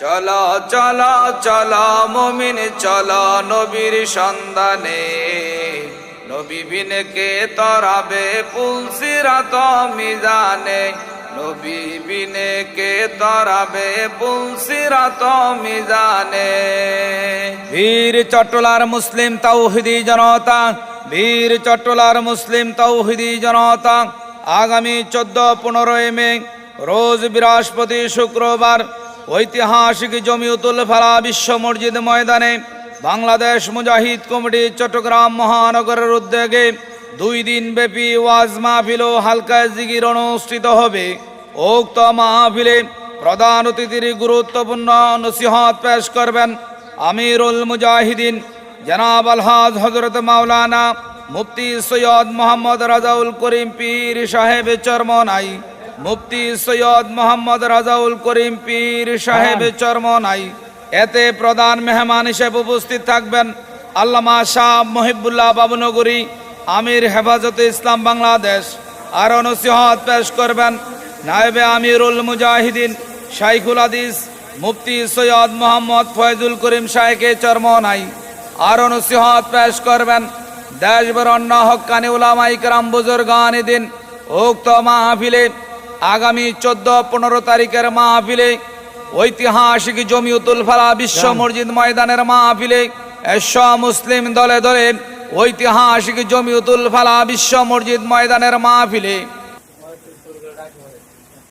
চলো চলো চলো মুমিন চলো নবীর সন্ধানে, নবী বিনে কে তরাবে পুলসিরাত মিজানে, নবী বিনে কে তরাবে পুলসিরাত মিজানে। বীর চট্টলার মুসলিম তাওহীদি জনতা, বীর চট্টলার মুসলিম তাওহীদি জনতা আগামী 14-15 মে রোজ বৃহস্পতি শুক্রবার ঐতিহাসিক জমিয়তুল ফালাহ বিশ্ব মসজিদ ময়দানে বাংলাদেশ মুজাহিদ কমিটি চট্টগ্রাম মহানগরের উদ্যোগে 2 দিন ব্যাপী ওয়াজ মাহফিল ও হালকা জিকির অনুষ্ঠিত হবে। উক্ত মাহফিলে প্রধান অতিথির গুরুত্বপূর্ণ নসিহত পেশ করবেন আমিরুল মুজাহিদিন জনাব আলহাজ হযরত মাওলানা মুফতি সৈয়দ মোহাম্মদ রাজাউল করিম পীর সাহেব চরমনাই, মুফতি সৈয়দ মোহাম্মদ রাজাউল করিম পীর সাহেব চরমনাই। এতে প্রধান মেহমান হিসেবে উপস্থিত থাকবেন আল্লামা শাহ মহিবুল্লাহ বাবুনগরী, আমির হেফাজতে ইসলাম বাংলাদেশ। আরও নসিহত পেশ করবেন নায়েবে আমিরুল মুজাহিদিন শাইখুল হাদিস মুফতি সৈয়দ মোহাম্মদ ফয়জুল করিম শাহেকে চরমনাই। আরও নসিহত পেশ করবেন দেশভর অন্য হক্কানি উলামা ইকরাম বুজুর্গান দিন। উক্ত মাহফিলে আগামী 14-15 তারিখের মাহফিলে ঐতিহাসিক জমিয়তুল ফালাহ বিশ্ব মসজিদ ময়দানের মাহফিলে মুসলিম দলে দলে ঐতিহাসিক জমিয়তুল ফালাহ বিশ্ব মসজিদ ময়দানের মাহফিলে